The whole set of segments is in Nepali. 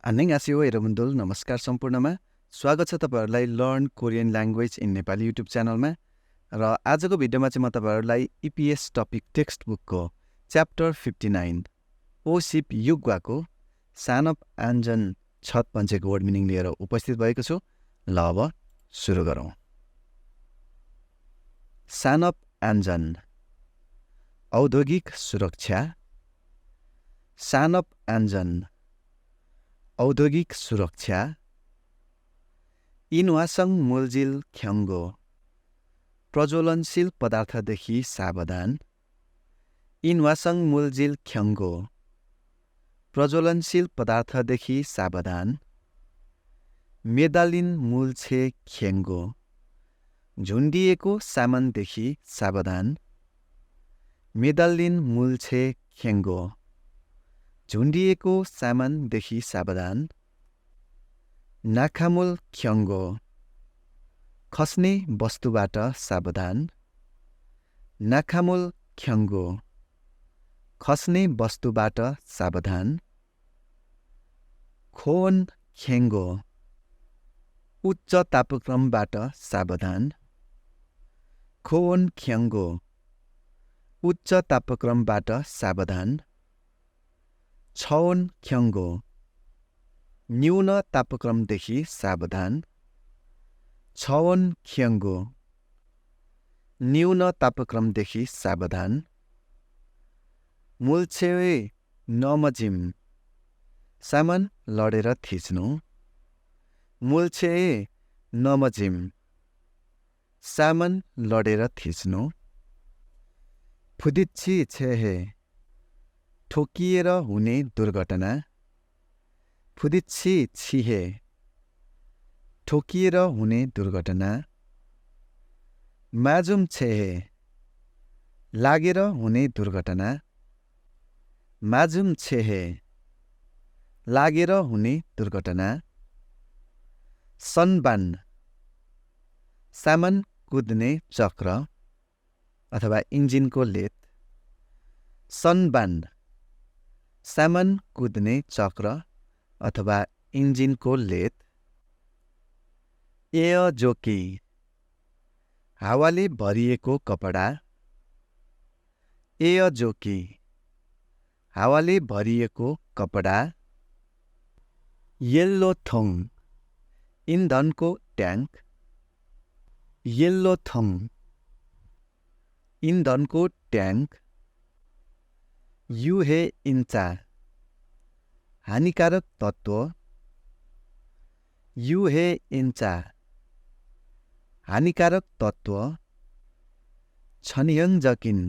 안녕하세요 여러분들 नमस्कार सम्पूर्णमा स्वागत छ तपाईहरुलाई learn Korean language in Nepali YouTube च्यानलमा र आजको भिडियोमा चाहिँ म तपाईहरुलाई EPS टपिक टेक्स्ट बुकको च्याप्टर 59 ओ सिप युग्वाको सानप आन्जन छत पञ्चेको वर्ड मिनिङ लिएर उपस्थित भएको छु। ल अब सुरु गरौँ। सानप आन्जन औद्योगिक सुरक्षा। सानप आन्जन औद्योगिक सुरक्षा। इनवासङ मूलजिल ख्याङ्गो प्रज्वलनशील पदार्थदेखि सावधान। इनवासङ मूलजिल ख्याङ्गो प्रज्वलनशील पदार्थदेखि सावधान। मेदालिन मूलछे ख्याङ्गो झुन्डिएको सामानदेखि सावधान। मेदालिन मूलछे ख्याङ्गो झुन्डिएको सामानदेखि सावधान। नाखामुल ख्याङ्गो खस्ने वस्तुबाट सावधान। नाखामुल ख्याङ्गो खस्ने वस्तुबाट सावधान। खोन ख्याङ्गो उच्च तापक्रमबाट सावधान। खोन ख्याङ्गो उच्च तापक्रमबाट सावधान। छौन ख्याङ्गो न्यून तापक्रमदेखि सावधान। छौन ख्याङ्गो न्यून तापक्रमदेखि सावधान। मूलछे नमजिम सामान लडेर थिच्नु। मूलछे नमजिम सामान लडेर थिच्नु। फुदिच्छी छेहे ठोकिएर हुने दुर्घटना। फुदिच्छी छिहे ठोकिएर हुने दुर्घटना। माजुम छेहे लागेर हुने दुर्घटना। माजुम छेहे लागेर हुने दुर्घटना। सनबान सामान कुद्ने चक्र अथवा इन्जिनको लेथ। सनबान सामान कुद्ने चक्र अथवा इन्जिनको लेथ। एयर जोकी हावाले भरिएको कपडा। एयर जोकी हावाले भरिएको कपडा। येल्लो थोङ इन्धनको ट्याङ्क। येल्लो थोङ इन्धनको ट्याङ्क। युहे इन्चा हानिकारक तत्त्व। युहे इन्चा हानिकारक तत्त्व। छन्यन्जकिन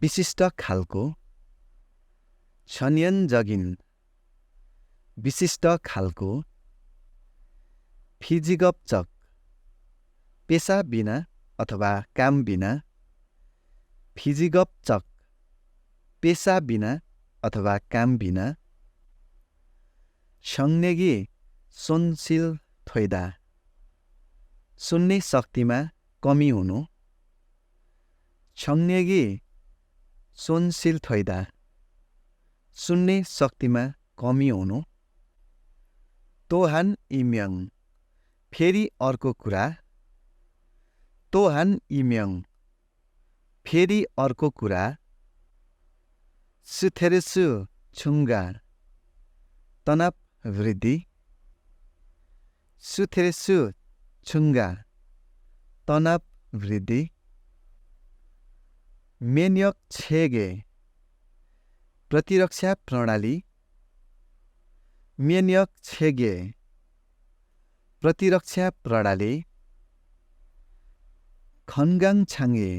विशिष्ट खालको। छन्यन्जगिन विशिष्ट खालको। फिजिगपचक पेशा बिना अथवा काम बिना। फिजिगपचक पेशा बिना अथवा काम बिना। सङ्नेगी सुनशील थोइदा सुन्ने शक्तिमा कमी हुनु। सङ्नेगी सुनशील थोइदा सुन्ने शक्तिमा कमी हुनु। तोहान इम्यङ फेरि अर्को कुरा। तोहान इम्यङ फेरि अर्को कुरा। सुथेरेसु छुङ्गा तनाव वृद्धि। सुथेरेसु छुङ्गा तनाव वृद्धि। मेन्यक छेगे प्रतिरक्षा प्रणाली। मेन्यक छेगे प्रतिरक्षा प्रणाली। खनगाङ छाङ्गे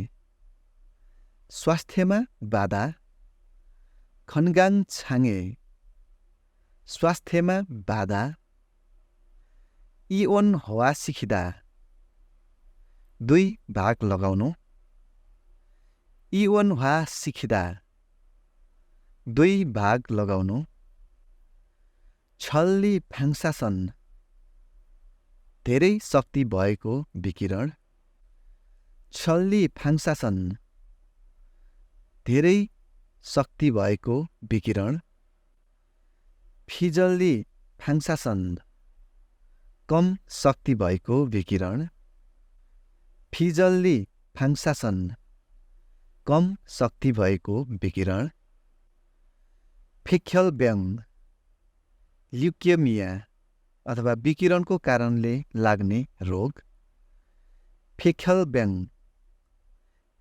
स्वास्थ्यमा बाधा। खनगाङ छाङ्गे स्वास्थ्यमा बाधा। इओन हवा सिखिदा दुई भाग लगाउनु। इओन हवा सिखिदा दुई भाग लगाउनु। छल्ली फ्याङ्सासन धेरै शक्ति भएको विकिरण। छल्ली फ्याङ्सासन धेरै शक्ति भएको विकिरण। फिजल्ली फाङ्सासन कम शक्ति भएको विकिरण फिजल्ली फाङ्सासन कम शक्ति भएको विकिरण फिक्यलब्याङ ल्युकेमिया अथवा विकिरणको कारणले लाग्ने रोग फिक्यलब्याङ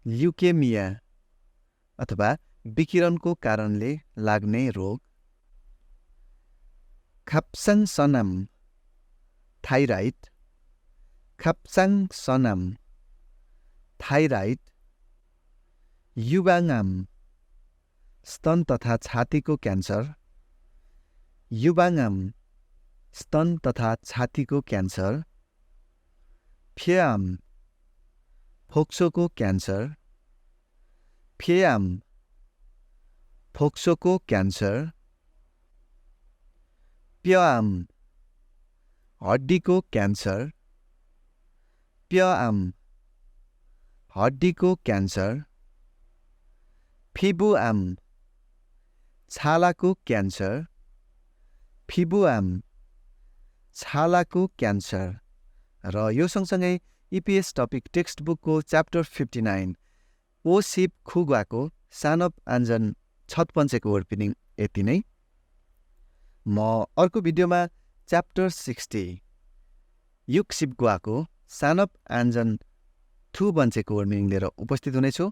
ल्युकेमिया अथवा विकिरणको कारणले लाग्ने रोग खाप्साङसनाम थाइराइड खाप्साङसनाम थाइराइड युबाङाम स्तन तथा छातीको क्यान्सर युबाङाम स्तन तथा छातीको क्यान्सर फेआम फोक्सोको क्यान्सर फेआम फोक्सोको क्यान्सर प्याम हड्डीको क्यान्सर प्याम हड्डीको क्यान्सर फिबुआम छालाको क्यान्सर फिबुआम छालाको क्यान्सर र यो सँगसँगै EPS टपिक टेक्स्ट बुकको च्याप्टर 59 ओ सिप खुगाको सानप आञ्जन छतपन्चेको वर्ड यति नै। म अर्को भिडियोमा च्याप्टर 60 युक सिप गुवाको सानप आञ्जन थु बन्चेको वर्ड लिएर उपस्थित हुनेछु।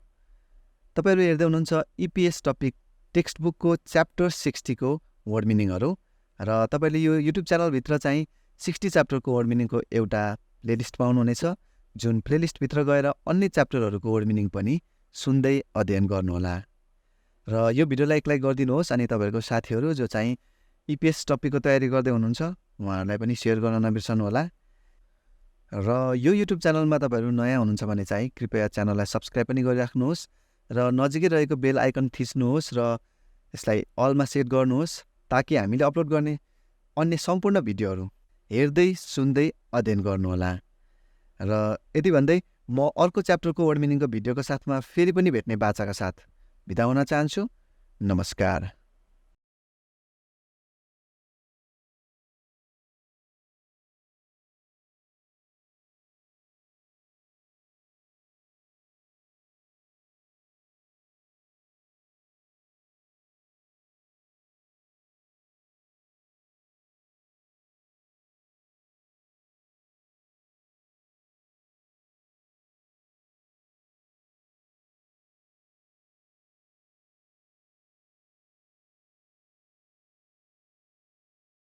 तपाईहरु हेर्दै हुनुहुन्छ EPS टपिक टेक्स्ट बुकको च्याप्टर 60 को वर्ड मिनिङहरु र तपाईले यो युट्युब च्यानलभित्र चाहिँ 60 च्याप्टरको वर्ड मिनिङको एउटा प्लेलिस्ट पाउनुहुनेछ, जुन प्लेलिस्टभित्र गएर अन्य च्याप्टरहरूको वर्ड मिनिङ पनि सुन्दै अध्ययन गर्नुहोला। र यो भिडियोलाई एक लाइक गरिदिनुहोस् अनि तपाईहरुको साथीहरु जो चाहिँ EPS टपिकको तयारी गर्दै हुनुहुन्छ उहाँहरूलाई पनि सेयर गर्न नबिर्सनुहोला। र यो युट्युब च्यानलमा तपाईहरु नयाँ हुनुहुन्छ भने चाहिँ कृपया च्यानललाई सब्स्क्राइब पनि गरिराख्नुहोस् र नजिकै रहेको बेल आइकन थिच्नुहोस् र यसलाई अलमा सेट गर्नुहोस् ताकि हामीले अपलोड गर्ने अन्य सम्पूर्ण भिडियोहरू हेर्दै सुन्दै अध्ययन गर्नुहोला। र यति भन्दै म अर्को च्याप्टरको वर्ड मिनिङको भिडियोको साथमा फेरि पनि भेट्ने बाचाका साथ बिदा हुन चाहन्छु। नमस्कार।